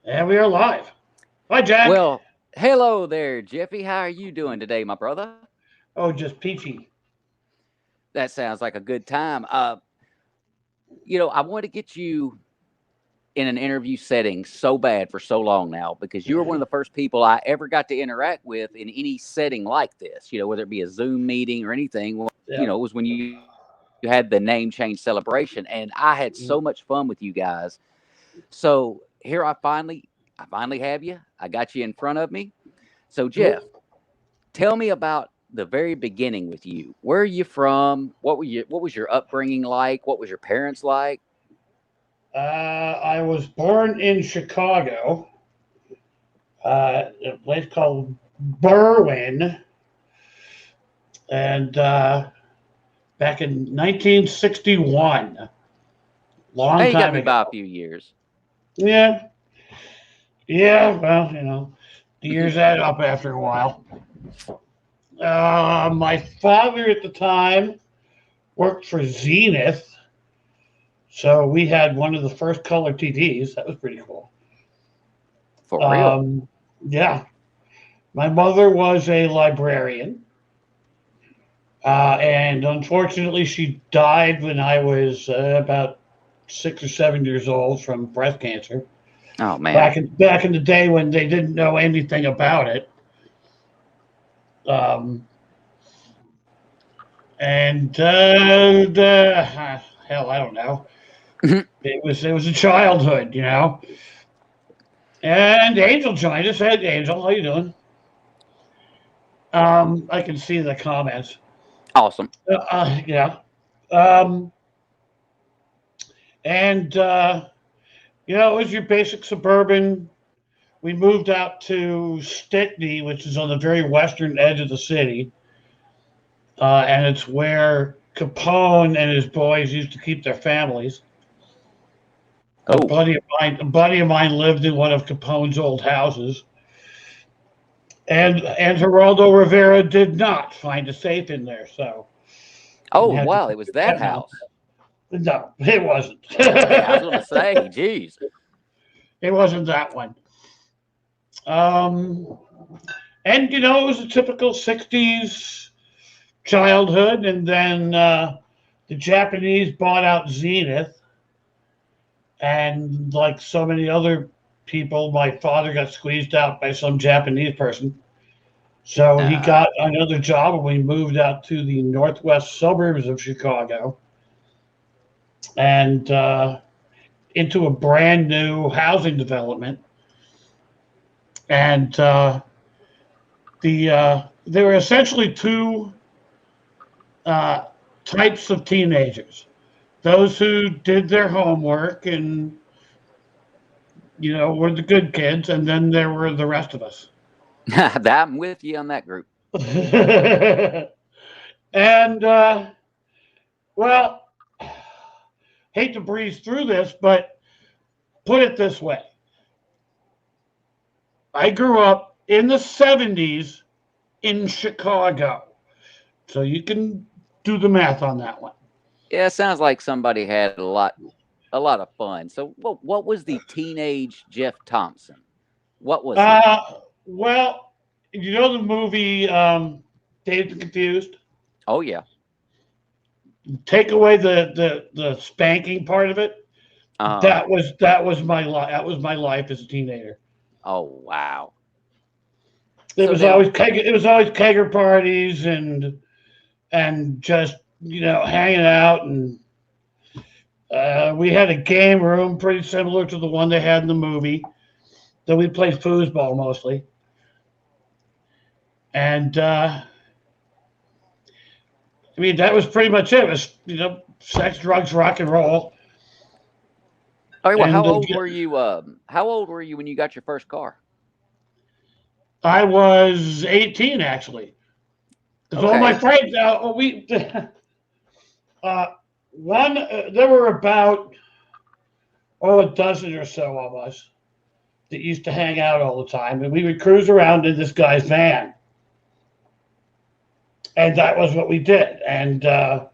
And we are live. Hi, Jack. Well, hello there, Jeffy. How are you doing today, my brother? Oh, just peachy. That sounds like a good time. I want to get you in an interview setting so bad for so long now because you were one of the first people I ever got to interact with in any setting like this. Whether it be a Zoom meeting or anything. Well, Yeah. it was when you had the name change celebration, and I had so much fun with you guys. So here I finally have you. I got you in front of me. So Jeff, Cool. tell me about the very beginning with you. Where are you from? What was your upbringing like? What was your parents like? I was born in Chicago, a place called Berwyn, and back in 1961, long Hey, you got time me by a ago. few years. Yeah, yeah. Well, the years add up after a while. My father at the time worked for Zenith, so we had one of the first color TVs. That was pretty cool. For real. Um, yeah, my mother was a librarian, and unfortunately, she died when I was about 6 or 7 years old from breast cancer. Oh man. Back in the day when they didn't know anything about it, um, and hell, I don't know. It was a childhood, And Angel joined us. Hey, Angel, how you doing? I can see the comments. Awesome. Yeah. Um, and it was your basic suburban. We moved out to Stickney, which is on the very western edge of the city, and it's where Capone and his boys used to keep their families. Oh. A buddy of mine lived in one of Capone's old houses, and Geraldo Rivera did not find a safe in there, so Oh had to wow, it was that house. no, it wasn't. Yeah, I was gonna say, geez. It wasn't that one. Um, and it was a typical '60s childhood, and then the Japanese bought out Zenith, and like so many other people, my father got squeezed out by some Japanese person. So he Uh, got another job, and we moved out to the northwest suburbs of Chicago and into a brand new housing development. And there were essentially two uh, types of teenagers: those who did their homework and were the good kids, and then there were the rest of us. I'm with you on that group. And well, hate to breeze through this, but put it this way: I grew up in the '70s in Chicago, so you can do the math on that one. Yeah, it sounds like somebody had a lot of fun. So what was the teenage Jeff Thompson? What was he? Well, the movie Dazed and Confused. Oh yeah. Take away the spanking part of it. Uh That was my life as a teenager. oh wow. It So was now always kegger parties and just hanging out, and we had a game room pretty similar to the one they had in the movie. That we played foosball mostly, and I mean that was pretty much it. It was sex, drugs, rock and roll, all right, well, and how old were you when you got your first car? I was 18 actually. Because all my Okay. friends, we uh, one there were about a dozen or so of us that used to hang out all the time, and we would cruise around in this guy's van, and that was what we did. And to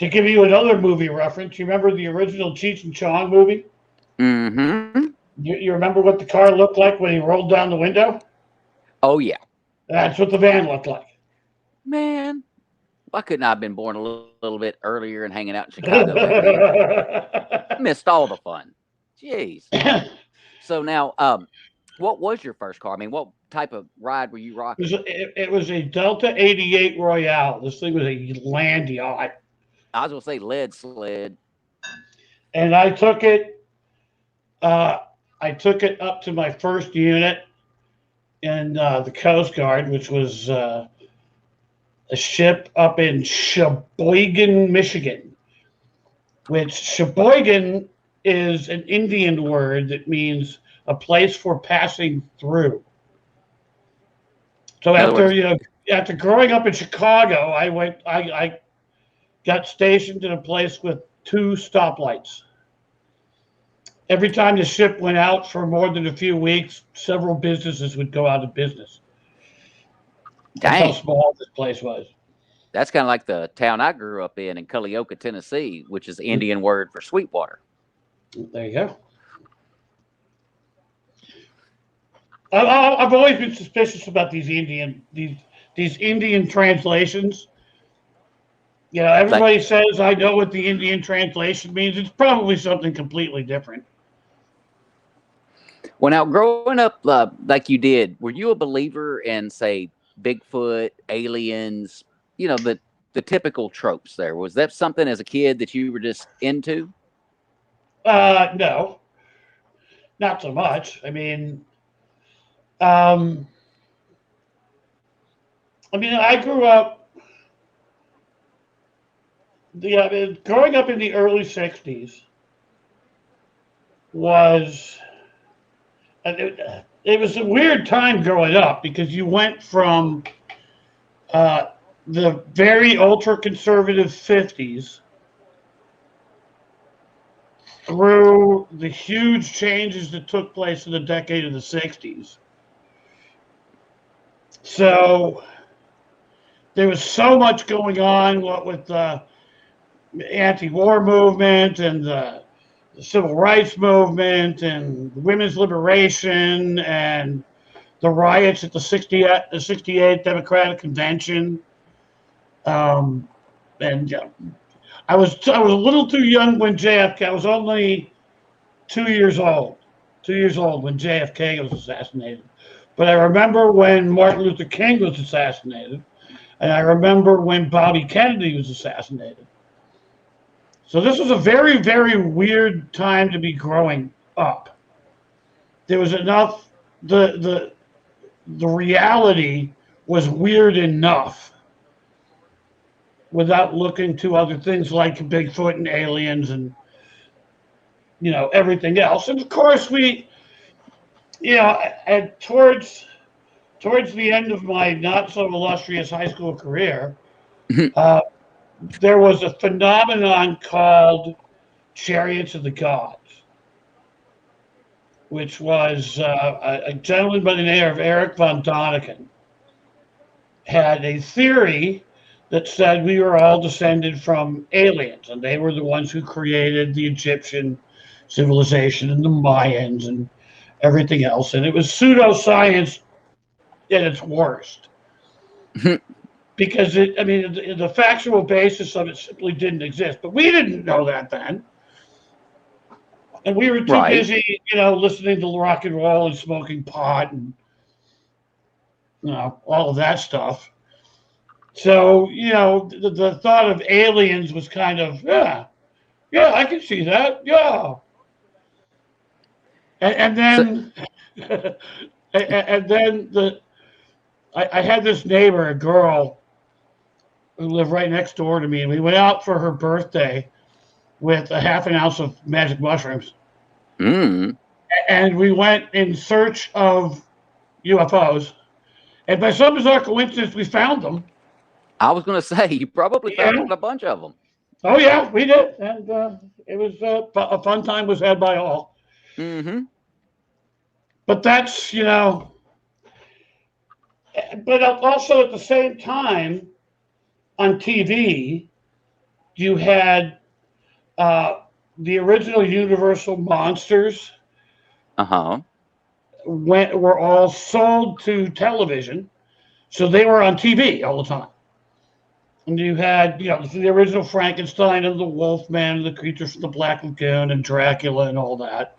give you another movie reference, you remember the original Cheech and Chong movie? Mm-hmm. You remember what the car looked like when he rolled down the window? Oh yeah, That's what the van looked like. man. Why couldn't I have been born a little bit earlier and hanging out in Chicago back then? Missed all the fun. Jeez. So now, what was your first car? I mean, what type of ride were you rocking? It was a Delta 88 Royale. This thing was a land yacht. I was gonna say lead sled. And uh, I took it up to my first unit in the Coast Guard, which was a ship up in Sheboygan, Michigan, which Sheboygan is an Indian word that means a place for passing through. So In other words, after growing up in Chicago, I got stationed in a place with two stoplights. Every time the ship went out for more than a few weeks, several businesses would go out of business. That's how dang, small this place was. that's kind of like the town I grew up in Culleoka, Tennessee, which is the Indian word for Sweetwater. There you go. I've always been suspicious about these Indian translations. You know, Like, everybody says I know what the Indian translation means. It's probably something completely different. well, now growing up like you did, were you a believer in, say, Bigfoot, aliens? You know, the typical tropes. There was that something as a kid that you were just into? No, not so much. Um, I grew up. Growing up in the early '60s was it was a weird time growing up because you went from uh, the very ultra conservative '50s through the huge changes that took place in the decade of the '60s. So there was so much going on, what with the anti-war movement and the civil rights movement and women's liberation and the riots at the 68th Democratic Convention. Um, and I was a little too young when JFK. I was only 2 years old, 2 years old when JFK was assassinated. But I remember when Martin Luther King was assassinated, and I remember when Bobby Kennedy was assassinated. So this was a very, very weird time to be growing up. There was enough the reality was weird enough without looking to other things like Bigfoot and aliens and everything else. And of course and towards the end of my not so illustrious high school career, uh, there was a phenomenon called Chariots of the Gods, which was a gentleman by the name of Eric von Däniken had a theory that said we were all descended from aliens, and they were the ones who created the Egyptian civilization and the Mayans and everything else. And it was pseudoscience at its worst. Because the factual basis of it simply didn't exist. But we didn't know that then. And we were too Right. busy, listening to rock and roll and smoking pot and all of that stuff. So, the thought of aliens was kind of, yeah, I can see that, yeah. And So, then, and then I had this neighbor, a girl, who lived right next door to me, and we went out for her birthday with a half an ounce of magic mushrooms, mm, and we went in search of UFOs. And by some bizarre coincidence, we found them. I was going to say you probably found Yeah. a bunch of them. Oh yeah, we did, and it was a fun time was had by all. Mm-hmm. But that's but also at the same time on TV, you had uh, the original Universal monsters Uh-huh. were all sold to television, so they were on TV all the time. And you had, the original Frankenstein and the Wolfman and the creatures from the Black Lagoon and Dracula and all that.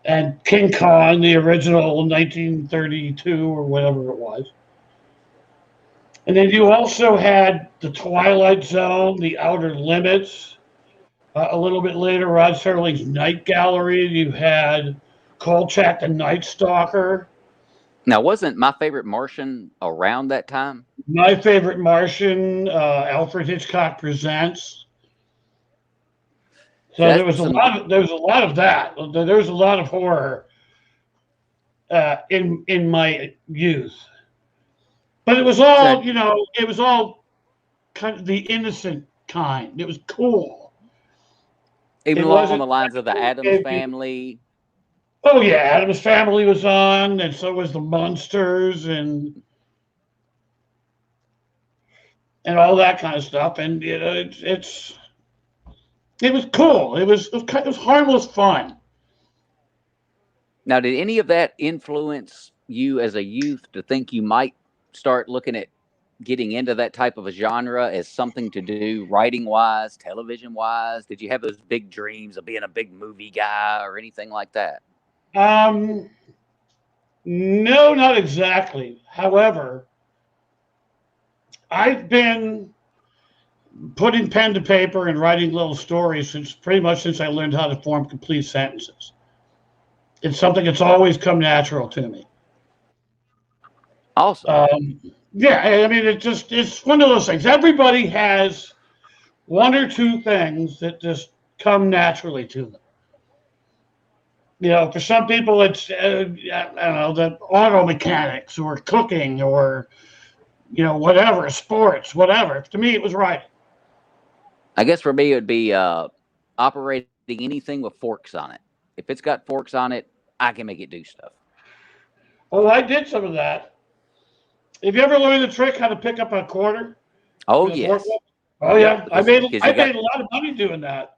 And King Kong, the original 1932 or whatever it was. And then you also had the Twilight Zone, the Outer Limits. A little bit later, Rod Serling's Night Gallery. You had Kolchak the Night Stalker. Now, wasn't My Favorite Martian around that time? My Favorite Martian, Alfred Hitchcock Presents. So See, there was a lot of that. There was a lot of horror in my youth, but it was all it was all kind of the innocent kind. It was cool. Even It along wasn't the lines of the Addams Family. Oh yeah, Addams Family was on, and so was the Munsters and all that kind of stuff. And it was cool. It was harmless fun. Now, did any of that influence you as a youth to think you might start looking at getting into that type of a genre as something to do writing wise, television wise? Did you have those big dreams of being a big movie guy or anything like that? No, not exactly. However, I've been putting pen to paper and writing little stories pretty much since I learned how to form complete sentences. It's something that's always come natural to me. Awesome. Yeah, I mean, it's one of those things. Everybody has one or two things that just come naturally to them. For some people, it's I don't know, the auto mechanics or cooking or whatever, sports, whatever. To me, it was writing. I guess for me, it would be operating anything with forks on it. If it's got forks on it, I can make it do stuff. Oh, I did some of that. Have you ever learned the trick how to pick up a quarter? Oh, yes. Oh, yeah. I made a lot of money doing that.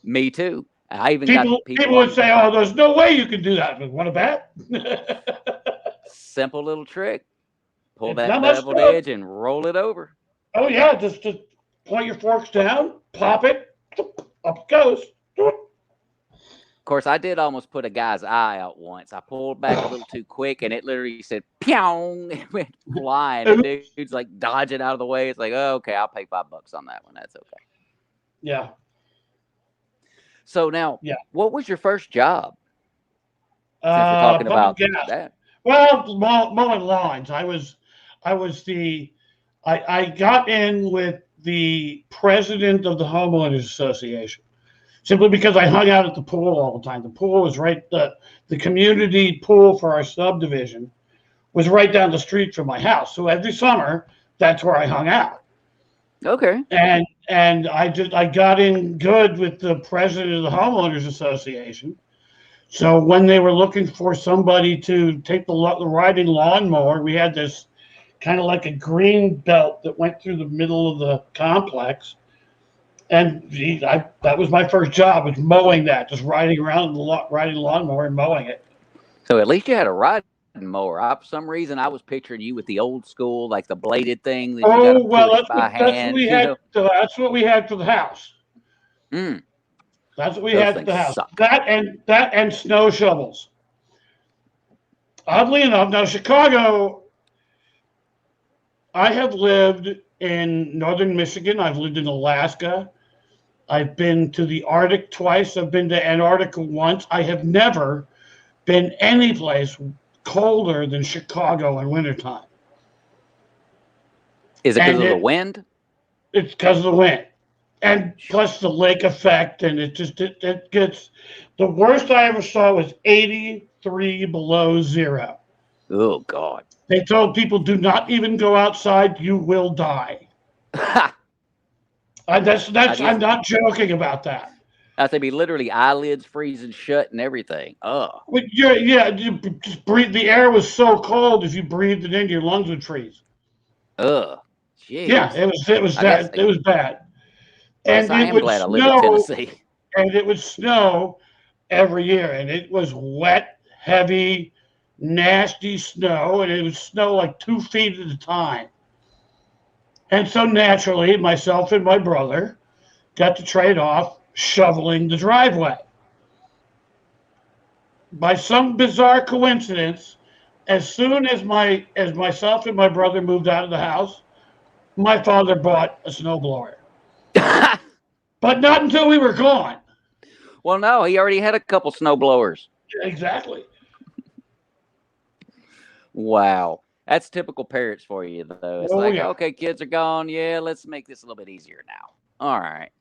Me too. I even people would say, "Oh, there's no way you can do that." But want to bet? Simple little trick. Pull that beveled edge and roll it over. Oh yeah, just point your forks down, pop it, up it goes. Of course, I did almost put a guy's eye out once. I pulled back a little too quick, and it literally said "pyong." It went flying. And the dude's like dodging out of the way. It's like, oh, okay, I'll pay $5 on that one. That's okay. Yeah. So now, what was your first job? Since we're talking about that. Well, mowing lawns. I got in with the president of the homeowners association simply because I hung out at the pool all the time. The pool was the community pool for our subdivision was right down the street from my house. So every summer, that's where I hung out. Okay. And I got in good with the president of the homeowners association. So when they were looking for somebody to take the riding lawnmower, we had this kind of like a green belt that went through the middle of the complex. And that was my first job, was mowing that, just riding around riding the lawnmower and mowing it. So at least you had a riding mower. For some reason, I was picturing you with the old school, like the bladed thing that you got to push by hand. That's what we had for the house. That's what we had for the house. That and snow shovels. Oddly enough, now Chicago, I have lived in northern Michigan. I've lived in Alaska. I've been to the Arctic twice. I've been to Antarctica once. I have never been any place colder than Chicago in wintertime. Is it because of the wind? It's because of the wind. And plus the lake effect, and it gets, the worst I ever saw was 83 below zero. Oh, God. They told people, do not even go outside, you will die. I'm not joking about that. They'd be literally eyelids freezing shut and everything. Oh. You just breathe. The air was so cold, if you breathed it in, your lungs would freeze. Ugh. Jeez. Yeah, it was bad. And I am glad I live in Tennessee. And it would snow, every year, and it was wet, heavy, nasty snow, and it would snow like 2 feet at a time. And so naturally, myself and my brother got to trade off shoveling the driveway. By some bizarre coincidence, as soon as myself and my brother moved out of the house, my father bought a snowblower. But not until we were gone. Well, no, he already had a couple snow blowers. Exactly. Wow. That's typical parents for you, though. It's Oh like, yeah. okay, kids are gone. Yeah, let's make this a little bit easier now. All right.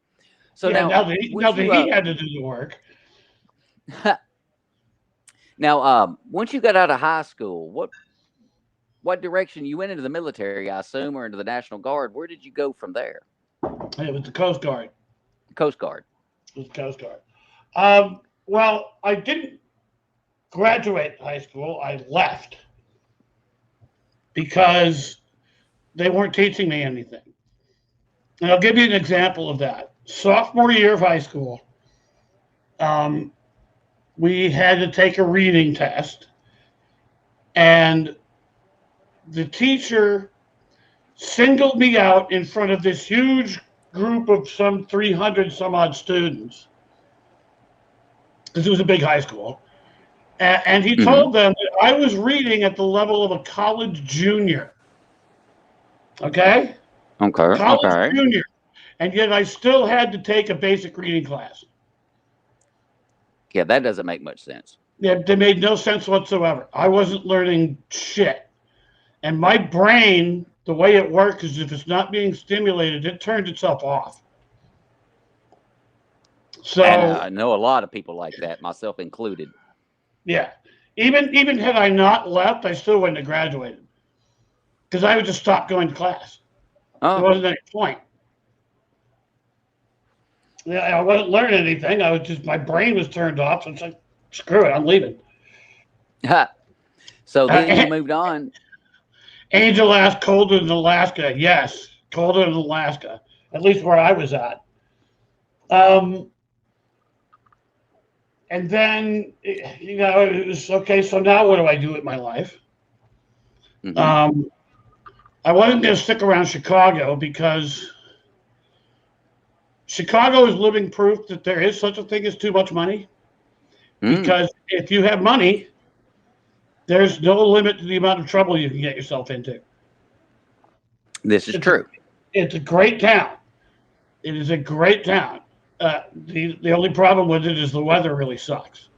So Yeah. Now now, that he, once now that you he had to do the work. once you got out of high school, what direction you went into the military? I assume, or into the National Guard. Where did you go from there? It was the Coast Guard. Coast Guard. It was the Coast Guard. Well, I didn't graduate high school. I left because they weren't teaching me anything. And I'll give you an example of that. Sophomore year of high school, we had to take a reading test, and the teacher singled me out in front of this huge group of some 300 some odd students, because it was a big high school. And he told them that I was reading at the level of a college junior. Okay? Okay. College junior. And yet I still had to take a basic reading class. Yeah, that doesn't make much sense. Yeah, they made no sense whatsoever. I wasn't learning shit. And my brain, the way it works is if it's not being stimulated, it turns itself off. So And I know a lot of people like that, myself included. yeah, even had I not left, I still wouldn't have graduated because I would just stop going to class. There wasn't any point. Yeah, I wasn't learning anything. I was just my brain was turned off. So it's like, screw it, I'm leaving. So then you moved on. Angel asked, colder than Alaska. Yes, colder than Alaska, at least where I was at. And then, it was okay. So now what do I do with my life? I wasn't going to stick around Chicago because Chicago is living proof that there is such a thing as too much money. Because if you have money, there's no limit to the amount of trouble you can get yourself into. This is true. It's a great town. It is a great town. The only problem with it is the weather really sucks.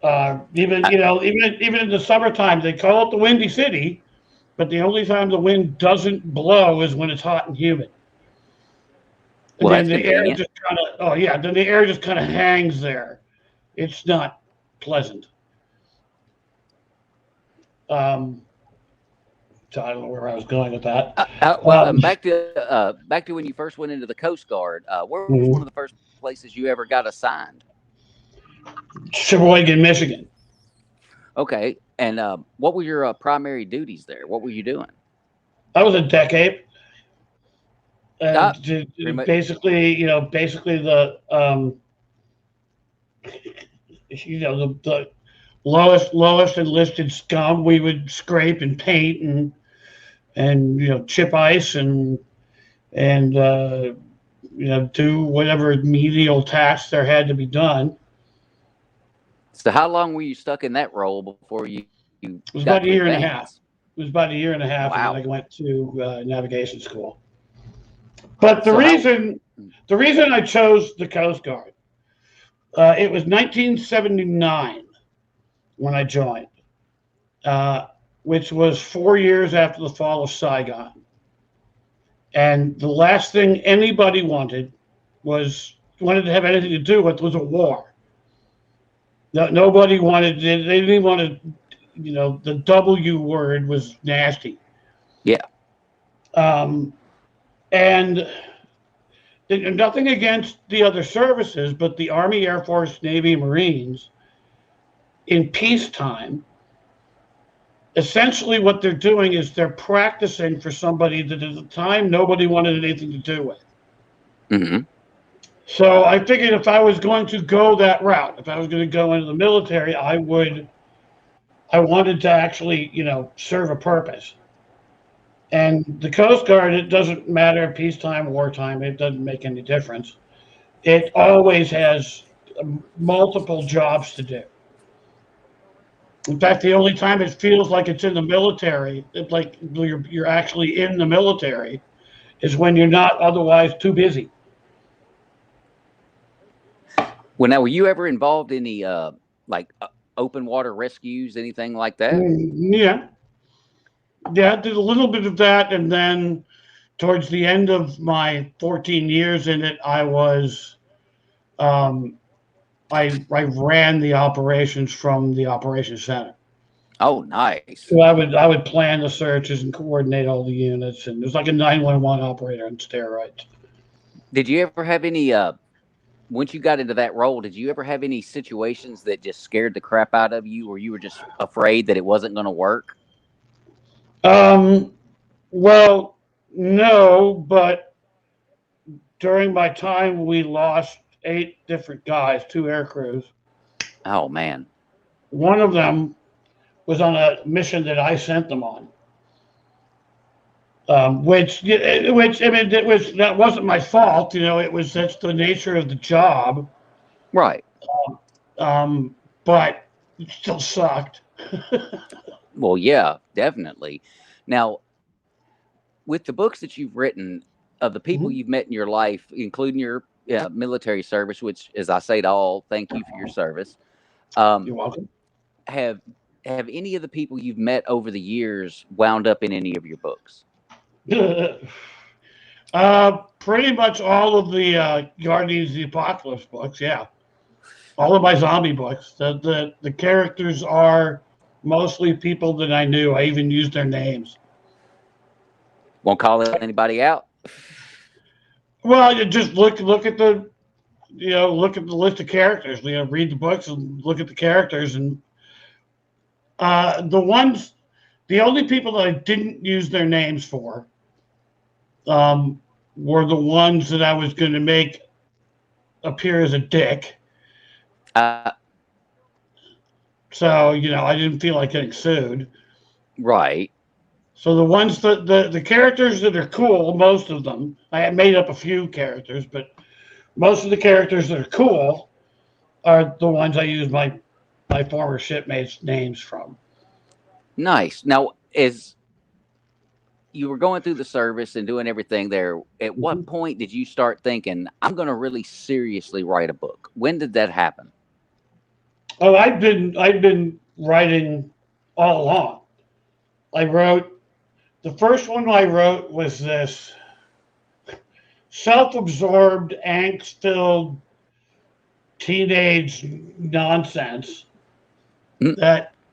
Even in the summertime, they call it the Windy City, but the only time the wind doesn't blow is when it's hot and humid. And Well, then the air just kind of hangs there. It's not pleasant. So I don't know where I was going with that. Back to when you first went into the Coast Guard. Where was one of the first places you ever got assigned? Sheboygan, Michigan. Okay, and what were your primary duties there? What were you doing? I was a deck ape. Basically the the lowest enlisted scum. We would scrape and paint and chip ice and do whatever menial tasks there had to be done. So how long were you stuck in that role before you it was about a year and a half. It was about a year and a half, wow. And then I went to navigation school. But the reason I chose the Coast Guard, it was 1979 when I joined, which was 4 years after the fall of Saigon. And the last thing anybody wanted to have anything to do with was a war. Nobody wanted. They didn't even want to. The W word was nasty. Yeah. And nothing against the other services, but the Army, Air Force, Navy, Marines, in peacetime, essentially what they're doing is they're practicing for somebody that at the time nobody wanted anything to do with. Mm-hmm. So I figured if I was going to go that route, if I was going to go into the military, I wanted to actually, serve a purpose. And the Coast Guard, it doesn't matter peacetime, wartime, it doesn't make any difference. It always has multiple jobs to do. In fact, the only time it feels like it's in the military, it's like you're actually in the military, is when you're not otherwise too busy. Well, now, were you ever involved in any like open water rescues, anything like that? Yeah, yeah, I did a little bit of that, and then towards the end of my 14 years in it, um, I ran the operations from the operations center. Oh, nice. So I would plan the searches and coordinate all the units, and it was like a 911 operator on steroids. Did you ever have any once you got into that role, did you ever have any situations that just scared the crap out of you, or you were just afraid that it wasn't going to work? Um, well, no, but during my time, we lost 8 different guys, 2 air crews. Oh man. One of them was on a mission that I sent them on. Which I mean, that wasn't my fault. That's the nature of the job. Right. Um, but it still sucked. Well, yeah, definitely. Now, with the books that you've written of the people Mhm. you've met in your life, including your military service, which, as I say to all, thank you for your service. Um, You're welcome. have have any of the people you've met over the years wound up in any of your books? Pretty much all of the Guardians of the Apocalypse books. Yeah, all of my zombie books. The characters are mostly people that I knew. I even used their names. Won't call anybody out. Well, you just look at the list of characters. Read the books and look at the characters, and the only people that I didn't use their names for, um, were the ones that I was going to make appear as a dick. Uh, So I didn't feel like getting sued. right. So the ones that the characters that are cool, most of them, I had made up a few characters, but most of the characters that are cool are the ones I use my former shipmates' names from. Nice. Now, as you were going through the service and doing everything there, at what Mhm. point did you start thinking, I'm going to really seriously write a book? When did that happen? Oh, I've been writing all along. I wrote the first one I wrote was this self-absorbed, angst-filled teenage nonsense Mm,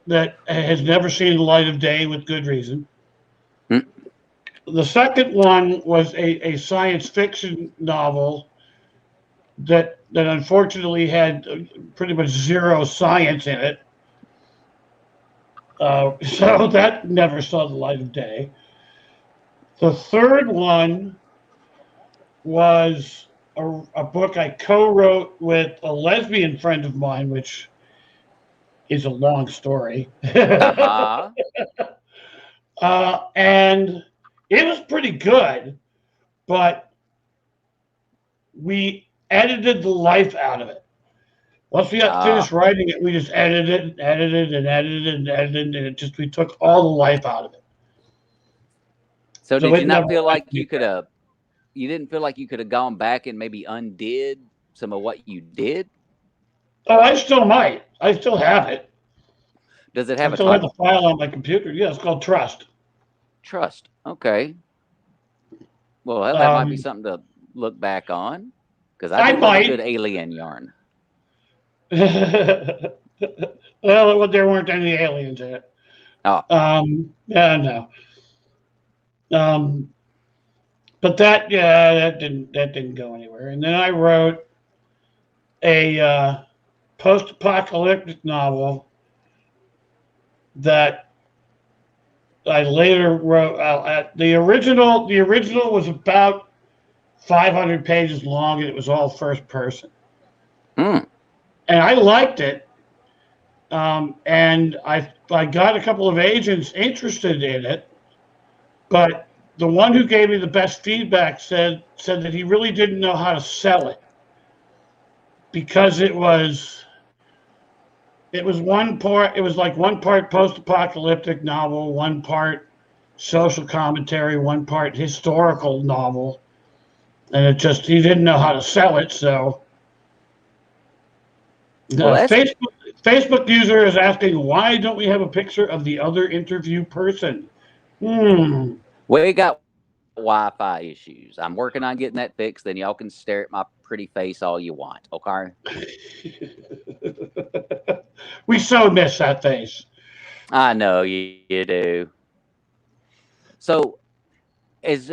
that has never seen the light of day with good reason. mm. The second one was a science fiction novel that unfortunately had pretty much zero science in it. So that never saw the light of day. The third one was a book I co-wrote with a lesbian friend of mine, which is a long story. Uh-huh. And it was pretty good, but we edited the life out of it. Once we got Uh, finished writing it, we just edited and edited and edited and edited, and we took all the life out of it. so So did you it not never feel went like anywhere. you didn't feel like you could have gone back and maybe undid some of what you did? Oh, I still might. I still have it. Does it I have a still have the title? file on my computer. Yeah, it's called Trust. Trust. Okay. Well, that might be Um, something to look back on because I I do love a good might. alien yarn. Well, there weren't any aliens in it. Oh, Yeah, no. Um, but that didn't go anywhere. And then I wrote a post-apocalyptic novel that I later wrote. The original was about 500 pages long, and it was all first person. Mm. And I liked it. And I got a couple of agents interested in it, but the one who gave me the best feedback said that he really didn't know how to sell it because it was like one part post-apocalyptic novel, one part social commentary, one part historical novel, and he didn't know how to sell it. So Well, the that's Facebook user is asking, why don't we have a picture of the other interview person? we got Wi-Fi issues. I'm working on getting that fixed. Then y'all can stare at my pretty face all you want. Okay. We so miss that face. I know you do. So, as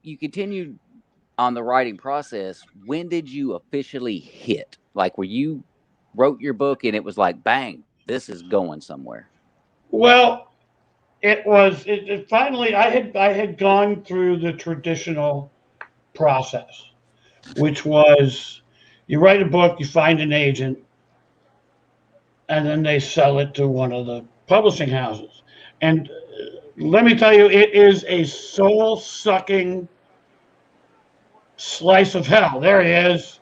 you continued on the writing process, when did you officially hit? Like, where you wrote your book and it was like, bang, this is going somewhere. Well, it finally I had gone through the traditional process, which was you write a book, you find an agent, and then they sell it to one of the publishing houses. And let me tell you, it is a soul sucking slice of hell. There he is.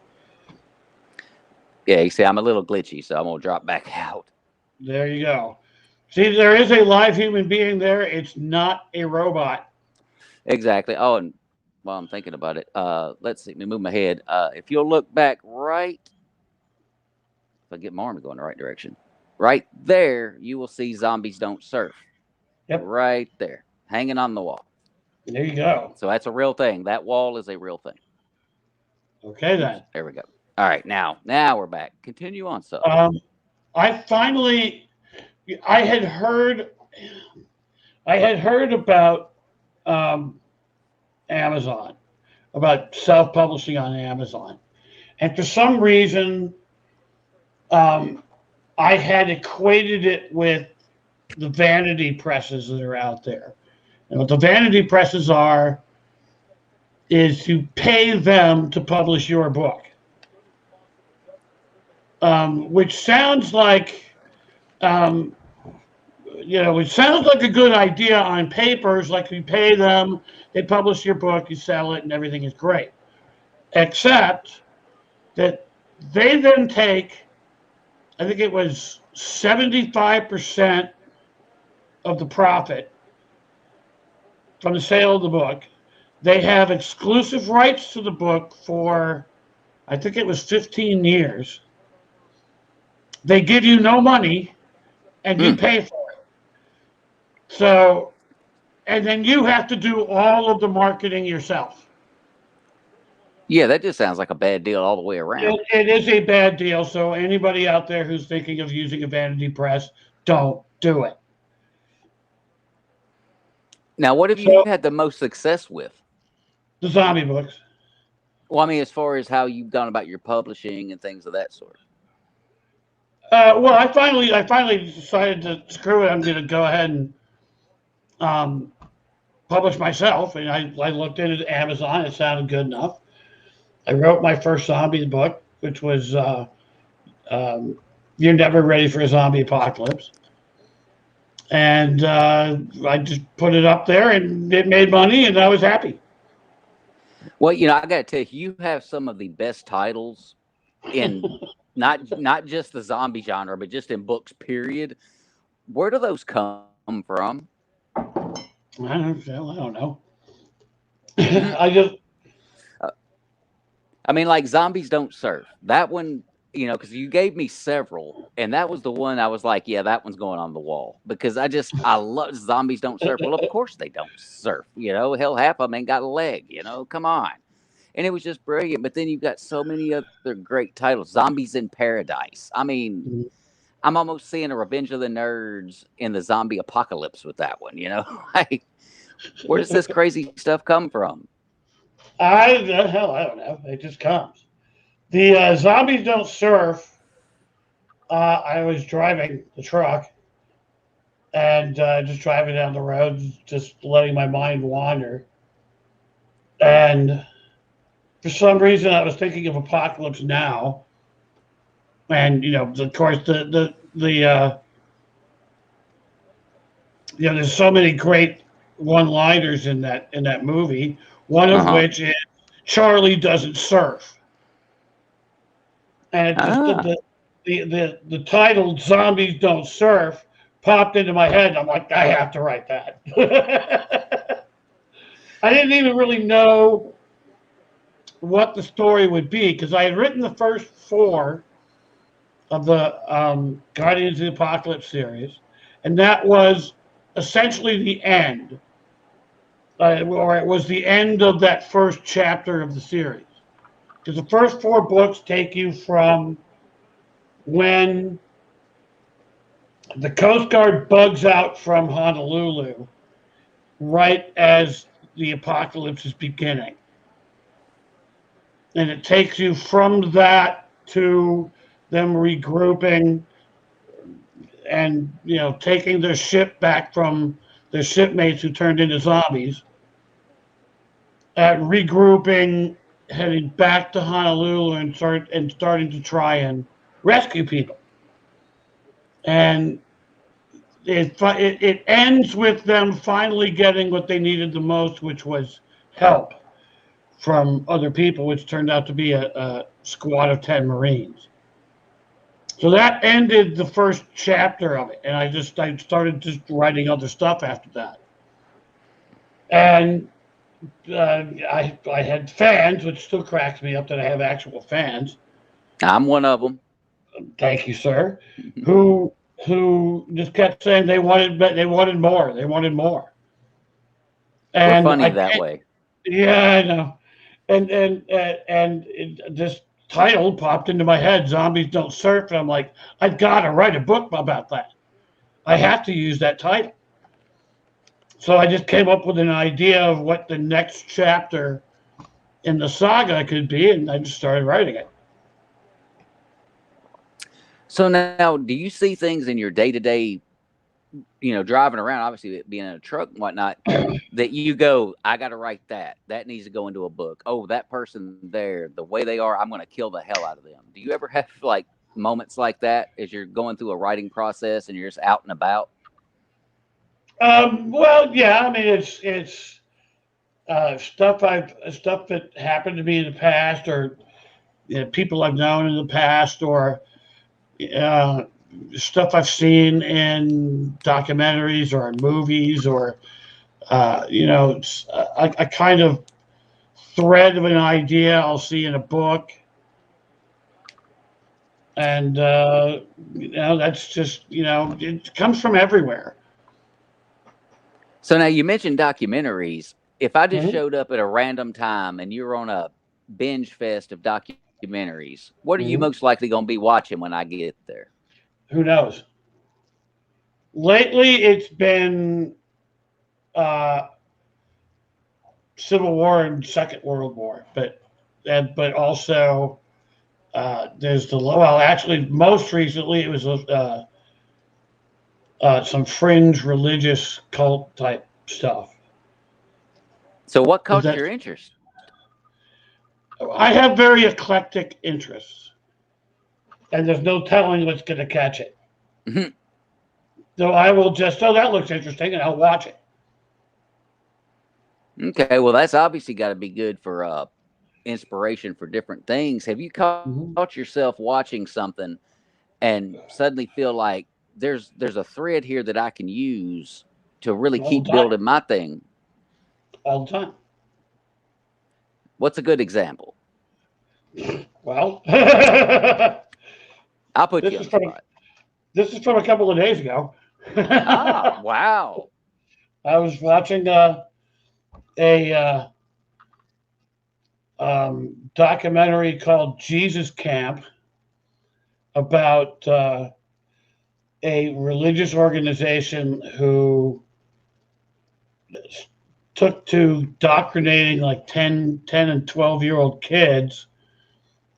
Yeah, you see, I'm a little glitchy, so I'm gonna drop back out. There you go. See, there is a live human being there. It's not a robot. Exactly. Oh, and while I'm thinking about it, let's see. Let me move my head. If you'll look back right, if I get my arm to go in the right direction, right there, you will see zombies don't surf. Yep. Right there, hanging on the wall. There you go. So that's a real thing. That wall is a real thing. Okay Oops, then. there we go. All right, now we're back. Continue on, so. I finally I had heard I had heard about um, Amazon, about self-publishing on Amazon, and for some reason, um, I had equated it with the vanity presses that are out there. And what the vanity presses are is to pay them to publish your book, which sounds like um, it sounds like a good idea on papers. Like you pay them, they publish your book, you sell it, and everything is great. Except that they then take, I think it was 75% of the profit from the sale of the book. They have exclusive rights to the book for, I think it was 15 years. They give you no money and you Mm. pay for it. So, and then you have to do all of the marketing yourself. Yeah, that just sounds like a bad deal all the way around. It is a bad deal. So, anybody out there who's thinking of using a vanity press, don't do it. Now, what have you So, had the most success with? the zombie books. Well, I mean, as far as how you've gone about your publishing and things of that sort. Well, I finally decided to screw it. I'm going to go ahead and um, publish myself. And I looked into Amazon. It sounded good enough. I wrote my first zombie book, which was um, "You're Never Ready for a Zombie Apocalypse," and I just put it up there, and it made money, and I was happy. Well, I got to tell you, you have some of the best titles in not just the zombie genre, but just in books. Period. Where do those come from? I don't know. Mhm. I just I mean, like zombies don't surf. That one, because you gave me several, and that was the one I was like, yeah, that one's going on the wall because I love zombies don't surf. Well, of course they don't surf. Hell, half of them ain't got a leg. Come on. And it was just brilliant. But then you've got so many other great titles. Zombies in Paradise. I mean, I'm almost seeing a Revenge of the Nerds in the zombie apocalypse with that one. Like, where does this crazy stuff come from? I don't know. It just comes. The zombies don't surf. I was driving the truck and just driving down the road, just letting my mind wander. And for some reason, I was thinking of Apocalypse Now, and of course, there's so many great one-liners in that movie. One of Uh-huh. which is Charlie doesn't surf, and it just Ah. the title "Zombies Don't Surf" popped into my head. I'm like, I have to write that. I didn't even really know what the story would be because I had written the first four of the Guardians of the Apocalypse series, and that was essentially the end, or it was the end of that first chapter of the series. Because the first four books take you from when the Coast Guard bugs out from Honolulu, right as the apocalypse is beginning. And it takes you from that to them regrouping and taking their ship back from their shipmates who turned into zombies, at regrouping, heading back to Honolulu and starting to try and rescue people. And it ends with them finally getting what they needed the most, which was help from other people, which turned out to be a squad of 10 Marines. So that ended the first chapter of it, and I started just writing other stuff after that. And I had fans, which still cracks me up that I have actual fans. I'm one of them. Thank you, sir. Who just kept saying they wanted more, they wanted more. We're And funny that way. yeah, I know. This title popped into my head, "Zombies Don't Surf," and I'm like, I've got to write a book about that. I have to use that title. So I just came up with an idea of what the next chapter in the saga could be, and I just started writing it. So now, do you see things in your day-to-day, driving around, obviously being in a truck and whatnot, that you go, I got to write that. That needs to go into a book. Oh, that person there, the way they are, I'm going to kill the hell out of them. Do you ever have like moments like that as you're going through a writing process and you're just out and about? Well, yeah, I mean it's stuff that happened to me in the past, or people I've known in the past, or uh, stuff I've seen in documentaries or in movies, or it's a kind of thread of an idea I'll see in a book, and that's just it comes from everywhere. So now you mentioned documentaries. If I just Hmm. showed up at a random time and you're on a binge fest of documentaries, what are you Hmm. most likely going to be watching when I get there? Who knows? Lately, it's been uh, Civil War and Second World War, but also there's actually most recently it was some fringe religious cult type stuff. So what Is caught that your interest? I have very eclectic interests, and there's no telling what's going to catch it. So I will just, oh, that looks interesting, and I'll watch it. Okay, well, that's obviously got to be good for inspiration for different things. Have you caught Hmm. yourself watching something and suddenly feel like there's a thread here that I can use to really All keep the time, building my thing? all the time. What's a good example? Well, I'll put this you on is the from spot. this is from a couple of days ago. Ah, I wow. was watching a documentary called Jesus Camp about a religious organization who took to indoctrinating like 10 and 12-year-old kids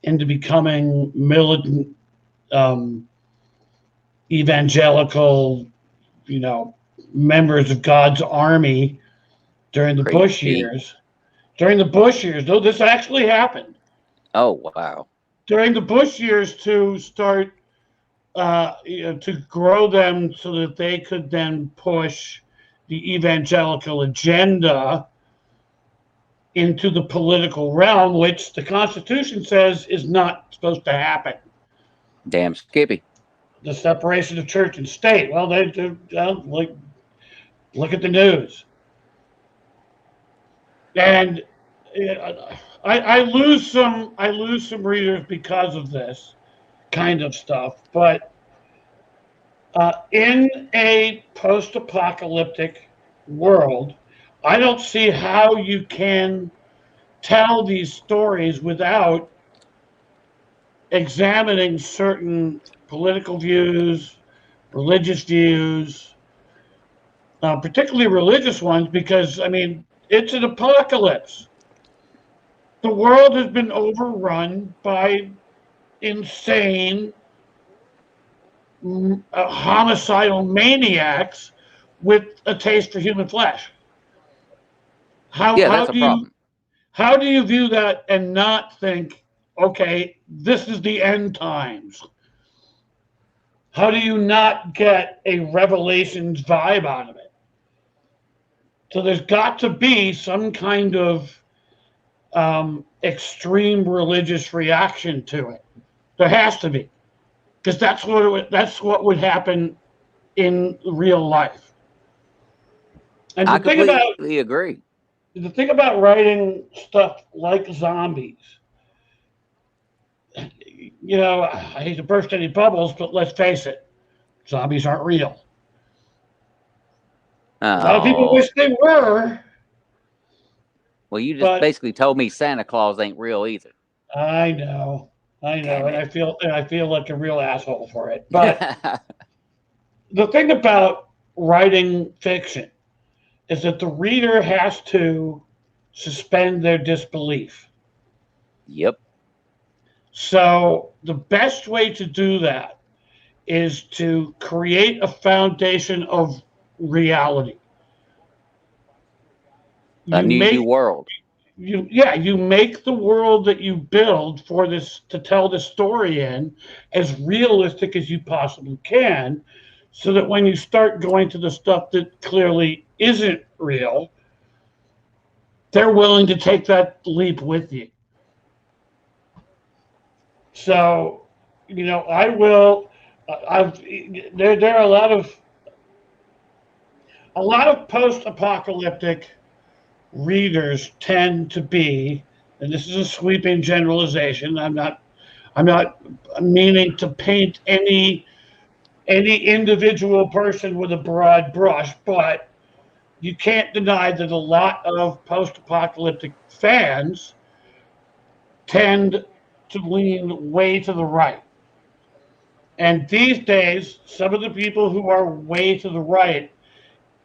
into becoming militant, um, evangelical, you know, members of God's army during the Bush Creepy. years. during the Bush years. No, this actually happened Oh, wow. during the Bush years to start to grow them so that they could then push the evangelical agenda into the political realm, which the Constitution says is not supposed to happen. Damn Skippy. The separation of church and state. Well, like look at the news, and I lose some readers because of this kind of stuff. But in a post-apocalyptic world, I don't see how you can tell these stories without examining certain political views, religious views, particularly religious ones, because, I mean, it's an apocalypse. The world has been overrun by insane, homicidal maniacs with a taste for human flesh. How, Yeah, how that's a do you problem. how do you view that and not think, okay, this is the end times? How do you not get a Revelations vibe out of it? So there's got to be some kind of extreme religious reaction to it. There has to be, because that's what would happen in real life. And I completely agree. the thing about writing stuff like zombies, I hate to burst any bubbles, but let's face it, zombies aren't real. A lot of people Oh, wish they were, well, you just but basically told me Santa Claus ain't real either. I know, Damn and it. I feel like a real asshole for it. But the thing about writing fiction is that the reader has to suspend their disbelief. Yep. So the best way to do that is to create a foundation of reality. A You new make world. you make the world that you build for this to tell the story in as realistic as you possibly can, so that when you start going to the stuff that clearly isn't real, they're willing to take that leap with you. So, I will. I've there are a lot of post-apocalyptic readers tend to be, and this is a sweeping generalization. I'm not meaning to paint any individual person with a broad brush, but you can't deny that a lot of post-apocalyptic fans tend to lean way to the right. And these days, some of the people who are way to the right,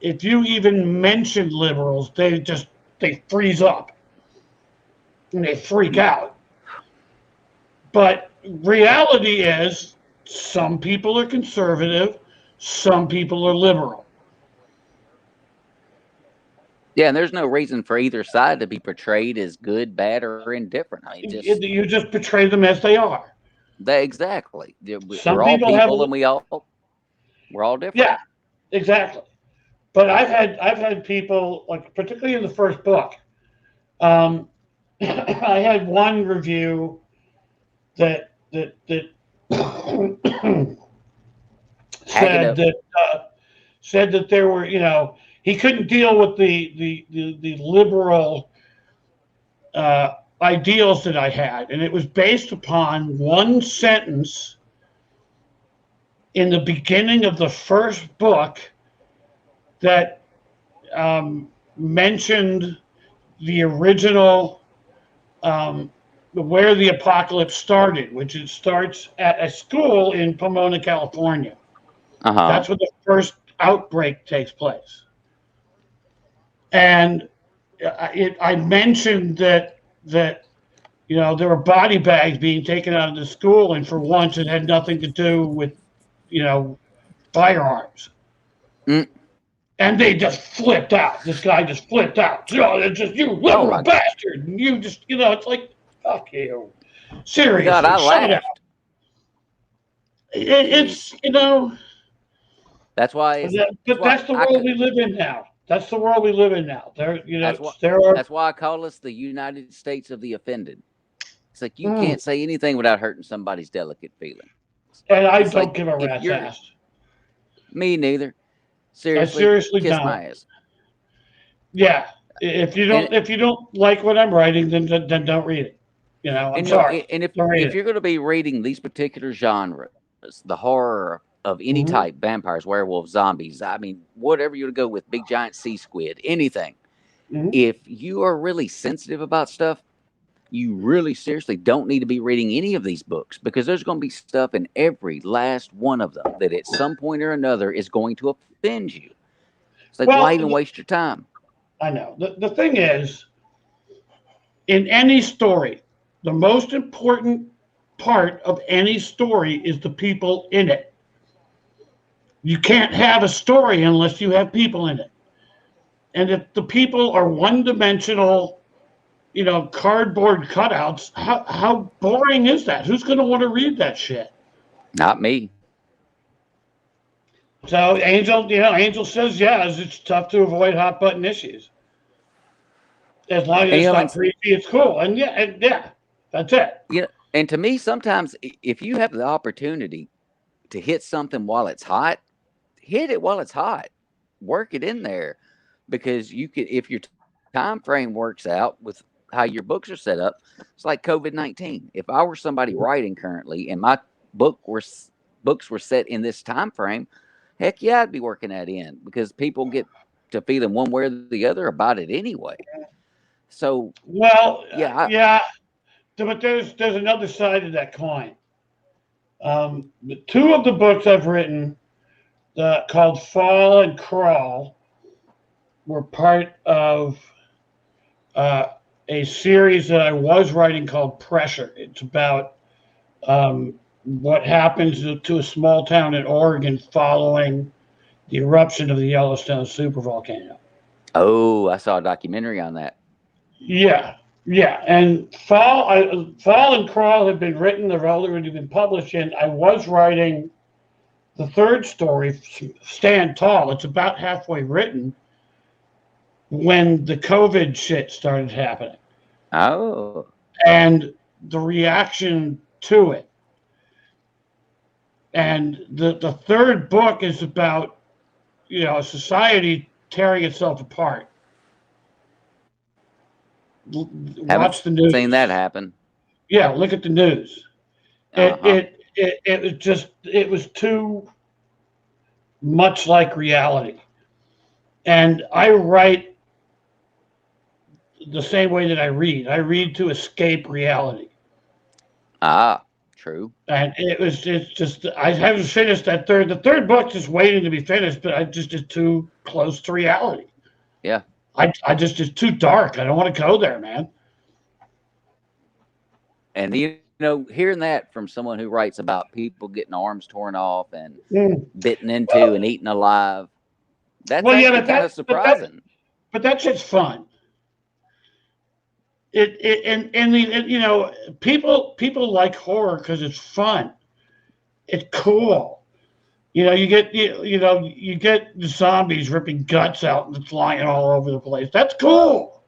if you even mention liberals, they freeze up and they freak out. But reality is, some people are conservative, some people are liberal. Yeah, and there's no reason for either side to be portrayed as good, bad, or indifferent. I mean, just You just portray them as they are. that exactly. Some We're all people have, people, and we're all different. yeah, exactly. But I've had people, like, particularly in the first book. I had one review that Hack it said up. that said that there were, he couldn't deal with the liberal ideals that I had, and it was based upon one sentence in the beginning of the first book that mentioned the original, where the apocalypse started, which it starts at a school in Pomona, California. Uh huh. That's where the first outbreak takes place. And I mentioned that there were body bags being taken out of the school, and for once, it had nothing to do with you know firearms. Mm. And they just flipped out. This guy just flipped out. They're just, you Oh liberal my bastard. And you just, it's like, fuck you. God, Seriously, I shut up. laughed. It's, Jeez. That's why but that's the world we live in now. That's the world we live in now. that's what There are. that's why I call us the United States of the offended. It's like you Mm, can't say anything without hurting somebody's delicate feelings. and I It's don't like give a if rat's you're ass. me neither. I Seriously, seriously kiss don't. my ass. Yeah. If you And don't like what I'm writing, then don't read it. I'm sorry. and Don't read if it. you're going to be reading these particular genres, the horror of any Hmm. type, vampires, werewolves, zombies, I mean, whatever you would go with, big giant sea squid, anything. Hmm. If you are really sensitive about stuff, you really seriously don't need to be reading any of these books because there's going to be stuff in every last one of them that at some point or another is going to offend you. It's like, why Well, even waste your time? I know. The thing is, in any story, the most important part of any story is the people in it. You can't have a story unless you have people in it. And if the people are one dimensional, cardboard cutouts, how boring is that? Who's going to want to read that shit? Not me. So Angel says, yeah, it's tough to avoid hot button issues. As long as And, it's and not preachy, it's cool. And that's it. and to me, sometimes if you have the opportunity to hit something while it's hot, hit it while it's hot. Work it in there because you could, if your time frame works out with how your books are set up, it's like COVID-19. If I were somebody writing currently and my book were books were set in this time frame, heck yeah, I'd be working that in because people get to feeling one way or the other about it anyway. So Well, yeah, yeah, but there's another side of that coin. The two of the books I've written, called Fall and Crawl, were part of uh, a series that I was writing called Pressure. It's about what happens to a small town in Oregon following the eruption of the Yellowstone supervolcano. oh, I saw a documentary on that. Yeah, yeah. And Fall and Crawl have been written. They've already been published. And I was writing the third story, Stand Tall. It's about halfway written when the COVID shit started happening Oh, and the reaction to it. And the third book is about, society tearing itself apart. haven't Watch the seen that news. happen. Yeah, look at the news. Uh It huh. it it was too much like reality. And I write the same way that I read. I read to escape reality. Ah, true. And it's just I haven't finished that third. The third book just waiting to be finished, but I just is too close to reality. Yeah. I just it's too dark. I don't want to go there, man. And hearing that from someone who writes about people getting arms torn off and Mm. bitten into Well, and eaten alive, that's well, yeah, actually kind of surprising. but that shit's fun. People like horror because it's fun. It's cool. You get the zombies ripping guts out and flying all over the place. That's cool.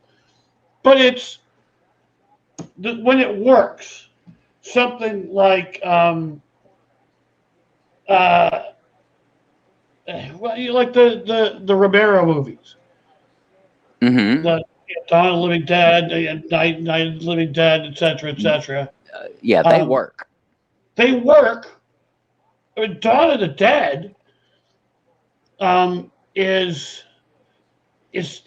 But it's when it works. Something like uh, well, you like the Romero movies, Mm-hmm. the Dawn of the Living Dead, Night of the Living Dead, etc., etc. Yeah, they Um, work. they work. I mean, Dawn of the Dead is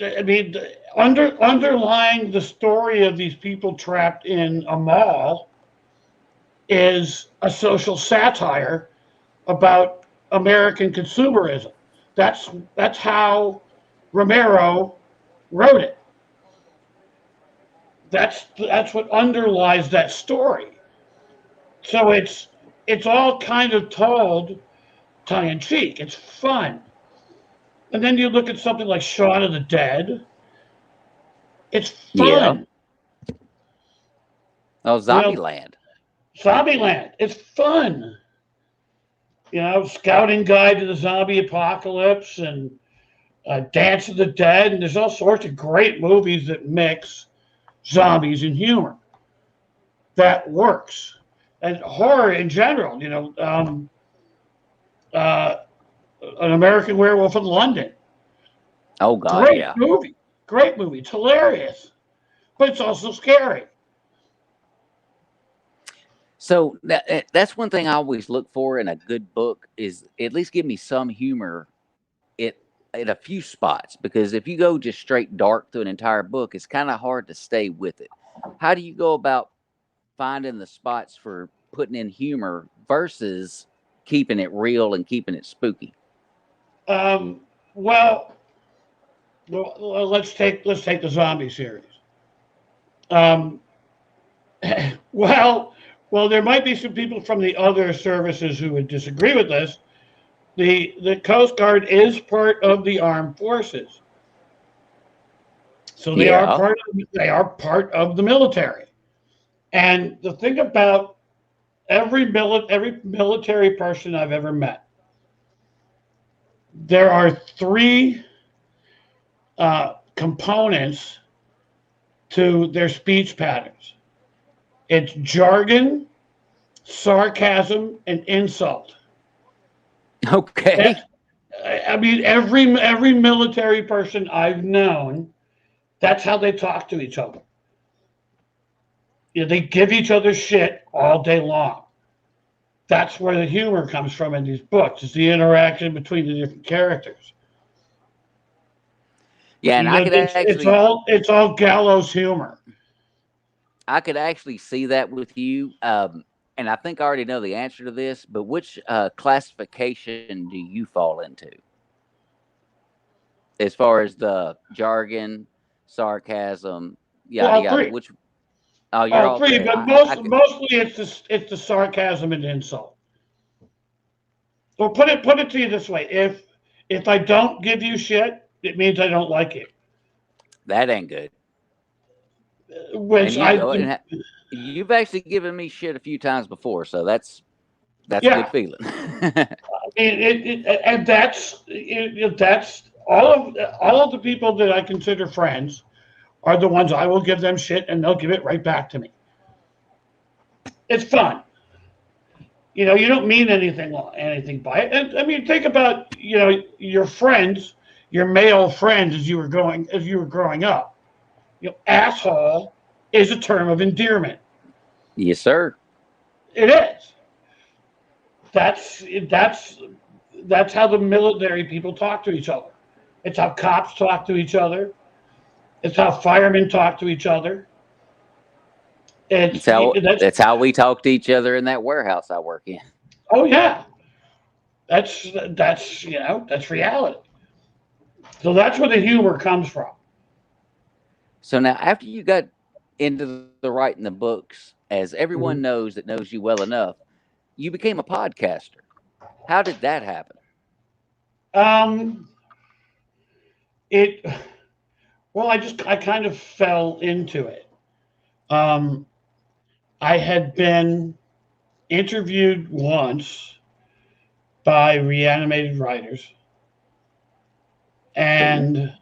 I mean, underlying the story of these people trapped in a mall is a social satire about American consumerism. That's how Romero wrote it. That's what underlies that story. So it's all kind of told tongue in cheek. It's fun. And then you look at something like Shaun of the Dead. It's Yeah. fun. Oh, You know, Zombieland. Zombieland. It's fun. Scouting Guide to the Zombie Apocalypse and Dance of the Dead. And there's all sorts of great movies that mix zombies and humor. That works. And horror in general, uh, An American Werewolf in London. Oh God, Great yeah. movie. Great movie. It's hilarious, but it's also scary. So that's one thing I always look for in a good book is at least give me some humor it at a few spots, because if you go just straight dark through an entire book, it's kind of hard to stay with it. How do you go about finding the spots for putting in humor versus keeping it real and keeping it spooky? Um, well, let's take the zombie series. Um, well, there might be some people from the other services who would disagree with this. The Coast Guard is part of the armed forces, so Yeah. they are part of the military. And the thing about every military person I've ever met, there are three components to their speech patterns. It's jargon, sarcasm, and insult. Okay. That's, I mean, every military person I've known, that's how they talk to each other. They give each other shit all day long. That's where the humor comes from in these books. It's the interaction between the different characters. Yeah, and I could actually It's all gallows humor. see that with you. And I think I already know the answer to this, but which classification do you fall into as far as the jargon, sarcasm, Well, yada all yada? three, Which? Oh, you're all all three, okay. but I could. mostly it's the sarcasm and insult. Well, put it to you this way: if I don't give you shit, it means I don't like you. That ain't good. Which And you I oh, and you've actually given me shit a few times before, so that's a good yeah, feeling. and that's all of the people that I consider friends are the ones I will give them shit and they'll give it right back to me. It's fun. You don't mean anything by it. And I mean, think about your friends, your male friends as you were growing up. Asshole is a term of endearment. Yes, sir. It is. That's that's that's how the military people talk to each other. It's how cops talk to each other. It's how firemen talk to each other. That's It's how that's that's how we talk to each other in that warehouse I work in. Oh yeah, that's reality. So that's where the humor comes from. So now, after you got into the writing the books, as everyone Mhm. knows that knows you well enough, you became a podcaster. How did that happen? Um, it well, I kind of fell into it. Um, I had been interviewed once by reanimated writers, Cool. and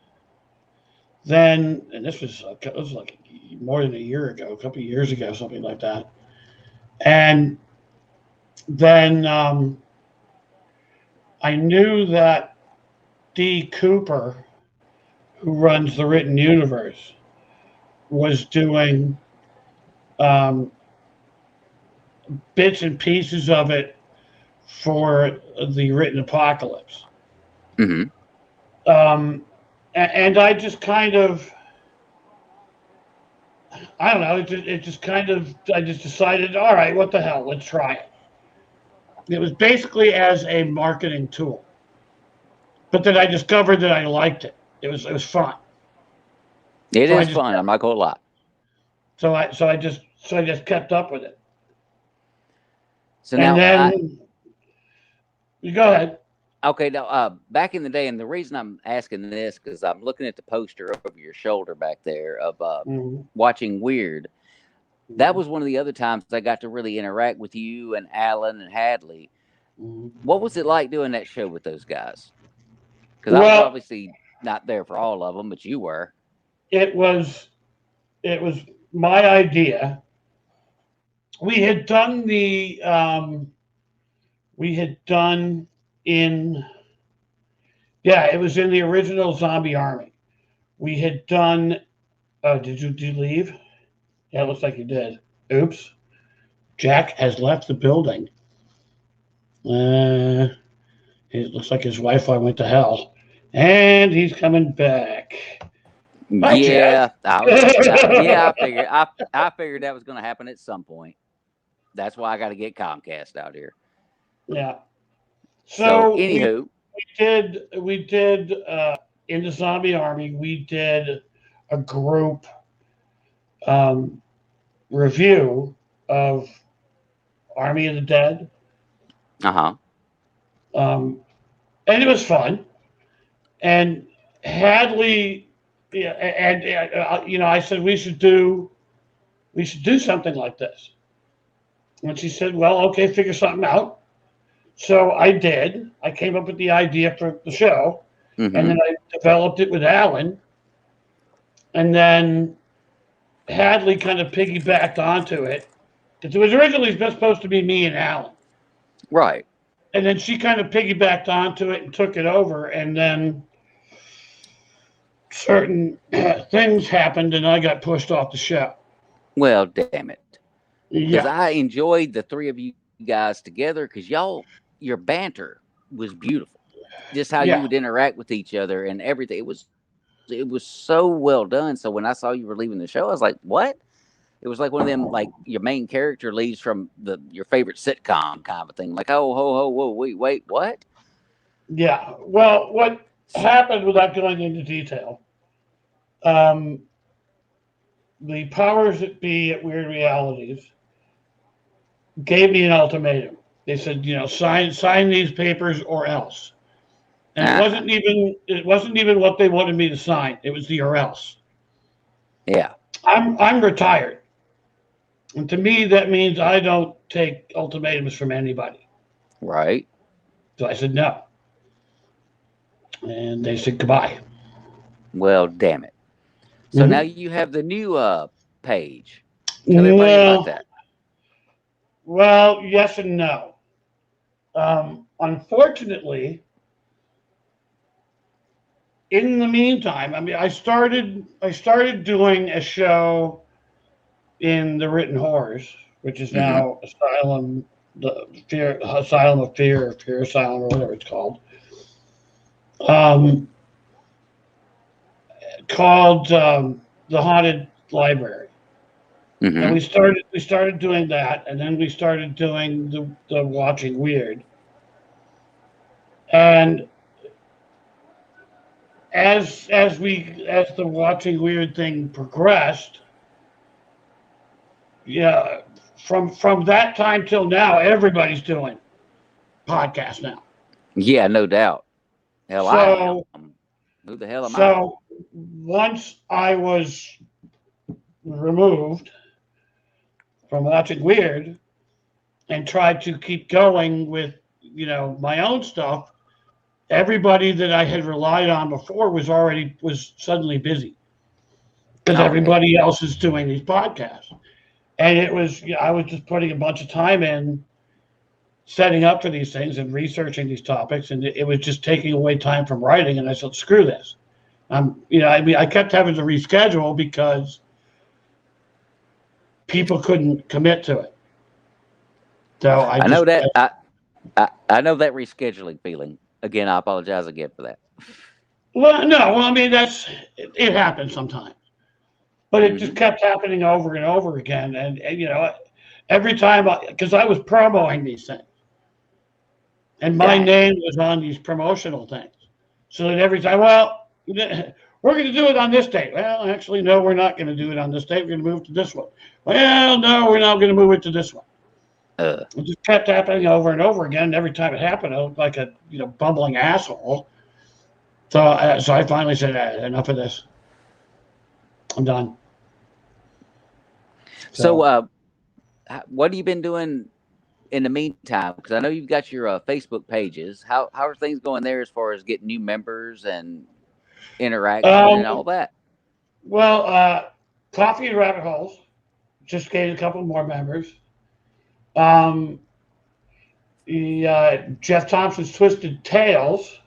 and this was like more than a year ago, a couple of years ago, something like that. And then I knew that D. Cooper, who runs the Written Universe, was doing um, bits and pieces of it for the Written Apocalypse. Hmm. Um, and I just kind of, I don't know, it just kind of, I just decided, all right, what the hell, let's try it. It was basically as a marketing tool. But then I discovered that I liked it. It was fun. It So I is just fun. I'm not gonna lie. so I just kept up with it. So And now, then you go ahead. Okay, now back in the day, and the reason I'm asking this because I'm looking at the poster over your shoulder back there of Mhm. watching Weird. That Mhm. was one of the other times I got to really interact with you and Alan and Hadley. Mhm. What was it like doing that show with those guys? Because I was Well, obviously not there for all of them, but you were. it was it was my idea. We had done we had done in yeah, it was in the original Zombie Army. We had done. Did you leave? Yeah, it looks like you did. Oops. Jack has left the building. Uh, it looks like his Wi-Fi went to hell, and he's coming back. Hi, Jack. Yeah, I was. Yeah, I figured that was going to happen at some point. That's why I got to get Comcast out here. Yeah. So, So anywho, we did in the Zombie Army. We did a group um, review of Army of the Dead, uh huh. um, and it was fun. And Hadley, yeah, and I said we should do something like this, and she said, "Well, okay, figure something out." So I did. I came up with the idea for the show, and Mm-hmm. then I developed it with Alan, and then Hadley kind of piggybacked onto it because it was originally supposed to be me and Alan, Right. and then she kind of piggybacked onto it and took it over, and then certain things happened, and I got pushed off the show. Well, damn it. Because Yeah, I enjoyed the three of you guys together because your banter was beautiful. Just how you yeah, would interact with each other and everything. It was so well done. So when I saw you were leaving the show, I was like, what? It was like one of them, like your main character leaves from your favorite sitcom kind of a thing. Like, oh, ho, ho, whoa, wait, what? yeah. Well, what happened without going into detail? Um, the powers that be at Weird Realities gave me an ultimatum. They said, sign these papers or else. And Uh-huh. it wasn't even what they wanted me to sign. It was the or else. Yeah, I'm retired, and to me that means I don't take ultimatums from anybody. right. So I said no, and they said goodbye. Well, damn it. So now Mm-hmm. you have the new page. Tell everybody about No, that. well, yes and no. Unfortunately, in the meantime, I mean, I started doing a show in the Written Horrors, which is Mm-hmm. now Asylum of Fear, Fear Asylum, or whatever it's called. Um, called the Haunted Library, and Mm-hmm. we started doing that, and then we started doing the Watching Weird, and as the Watching Weird thing progressed, yeah, from that time till now, everybody's doing podcasts now. Yeah, no doubt. Hell, I am. So Who the hell am I? so once I was removed from Watching Weird and tried to keep going with my own stuff, everybody that I had relied on before was suddenly busy because Oh hell. everybody else is doing these podcasts. And I was just putting a bunch of time in setting up for these things and researching these topics, and it was just taking away time from writing. And I said, screw this. I mean, I kept having to reschedule because people couldn't commit to it. So I I know just, that. I know that rescheduling feeling. Again, I apologize again for that. well, no, well, I mean, it happens sometimes, but it just Mm-hmm. kept happening over and over again. And every time, because I was promoting these things, and my Dang. name was on these promotional things. So that every time, well, we're going to do it on this date. Well, actually, no, we're not going to do it on this date. We're going to move to this one. Well, no, we're not going to move it to this one. It just kept happening over and over again. And every time it happened, I looked like a bumbling asshole. So I finally said, enough of this. I'm done. So, what have you been doing in the meantime? Because I know you've got your Facebook pages. How are things going there as far as getting new members and interaction and all um, that? well, Coffee and Rabbit Holes just gained a couple more members. Um, Jeff Thompson's Twisted Tales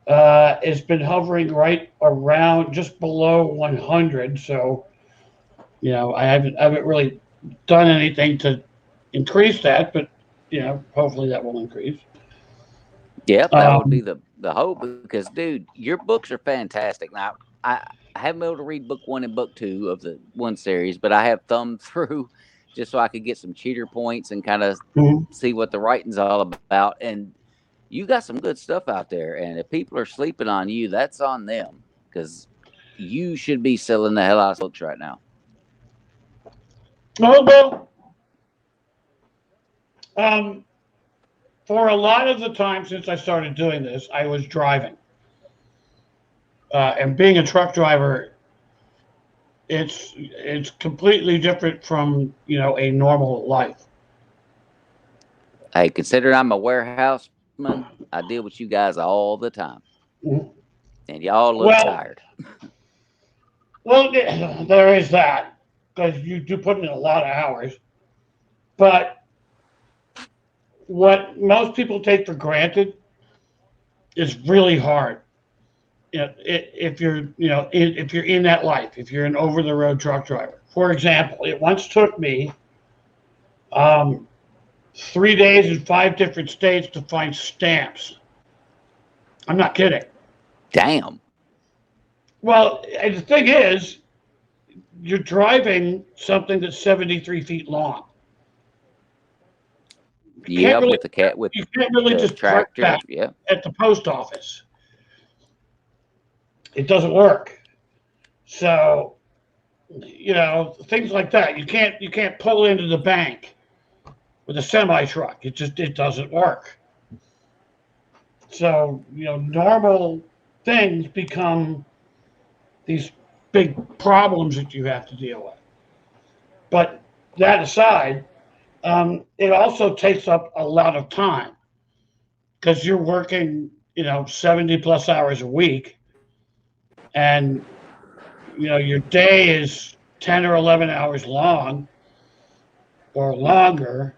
has been hovering right around just below 100. So I haven't really done anything to increase that, but hopefully that will increase. Yep, that would be Um, the hope. Because, dude, your books are fantastic. Now, I haven't been able to read book 1 and book 2 of the one series, but I have thumbed through just so I could get some cheater points and kind of mhm. see what the writing's all about. And you got some good stuff out there. And if people are sleeping on you, that's on them, because you should be selling the hell out of books right now. Well, um, for a lot of the time since I started doing this, I was driving, and being a truck driver, it's completely different from a normal life. Hey, considering I'm a warehouseman, I deal with you guys all the time. Mhm. And y'all look Well, tired. well, there is that because you do put in a lot of hours, but what most people take for granted is really hard. If you're if you're in that life, if you're an over the road truck driver. For example, it once took me um, 3 days in 5 different states to find stamps. I'm not kidding. Damn. Well, and the thing is, you're driving something that's 73 feet long. You can't Yep, really with the cat with you can't really the just park tractor. that Yep. at the post office. It doesn't work. So things like that. You can't pull into the bank with a semi truck. It doesn't work. So normal things become these big problems that you have to deal with. But that aside, it also takes up a lot of time because you're working 70 plus hours a week, and your day is 10 or 11 hours long or longer,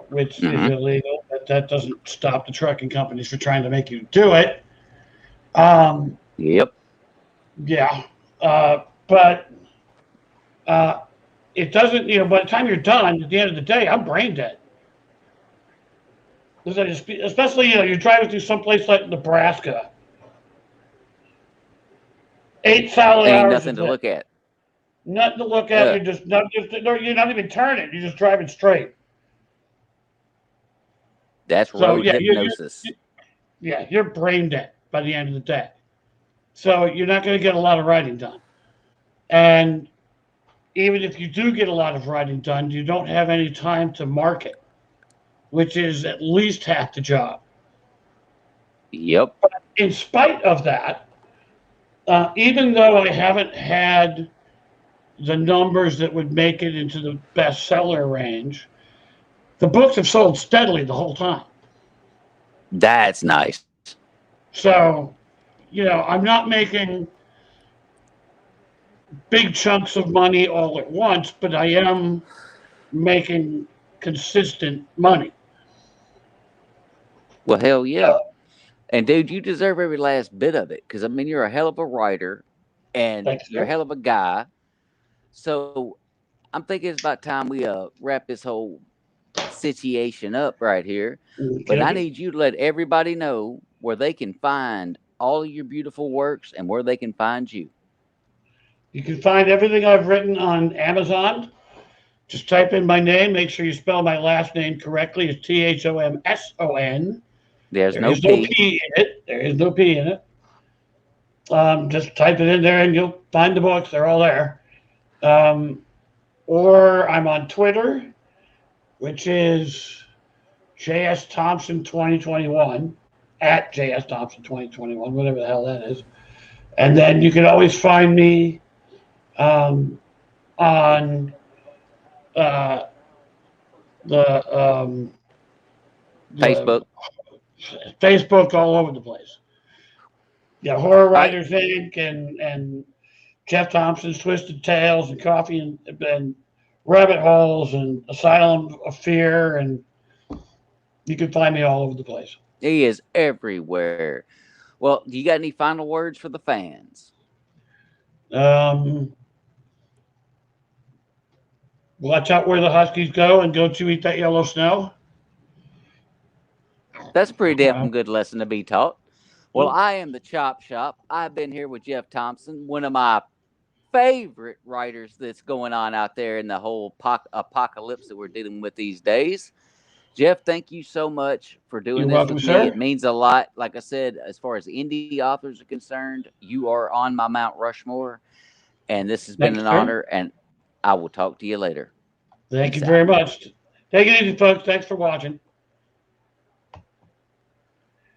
which is Hmm. illegal. But that doesn't stop the trucking companies from trying to make you do it. Um, Yep. yeah, but uh, it doesn't. By the time you're done, at the end of the day, I'm brain dead. Especially you're driving through someplace like Nebraska, 8 solid Ain't hours nothing of to it. look at. Nothing to look at. You're not even turning. You're just driving straight. That's So road hypnosis. you're brain dead by the end of the day. So you're not going to get a lot of writing done. And even if you do get a lot of writing done, you don't have any time to market, which is at least half the job. Yep. In spite of that, even though I haven't had the numbers that would make it into the bestseller range, the books have sold steadily the whole time. That's nice. So, I'm not making big chunks of money all at once, but I am making consistent money. Well, hell yeah. And dude, you deserve every last bit of it. Because I mean, you're a hell of a writer, and Thanks, you're a sir. hell of a guy. So I'm thinking it's about time we wrap this whole situation up right here. But I Okay. need you to let everybody know where they can find all of your beautiful works and where they can find you. You can find everything I've written on Amazon. Just type in my name. Make sure you spell my last name correctly. It's Thomson. There's There no is no P. P in it. There is no P in it. Just type it in there and you'll find the books. They're all there. Um, or I'm on Twitter. which is JS Thompson 2021 at JS Thompson 2021, whatever the hell that is. And then you can always find me on uh, the the Facebook. Facebook all over the place. Yeah, Horror All right. Writers Inc. and Jeff Thompson's Twisted Tales and Coffee and Rabbit Holes and Asylum of Fear, and you can find me all over the place. He is everywhere. Well, do you got any final words for the fans? Um, watch out where the Huskies go and go to eat that yellow snow. That's a pretty damn Uh, good lesson to be taught. Well, I am the Chop Shop. I've been here with Jeff Thompson, one of my favorite writers that's going on out there in the whole apocalypse that we're dealing with these days. Jeff, thank you so much for doing you're this welcome, with me. It sir. means a lot. Like I said, as far as indie authors are concerned, you are on my Mount Rushmore, and this has been Thank you, an sir. honor. And I will talk to you later. Thank you Peace out. very much. Take it easy, folks. Thanks for watching.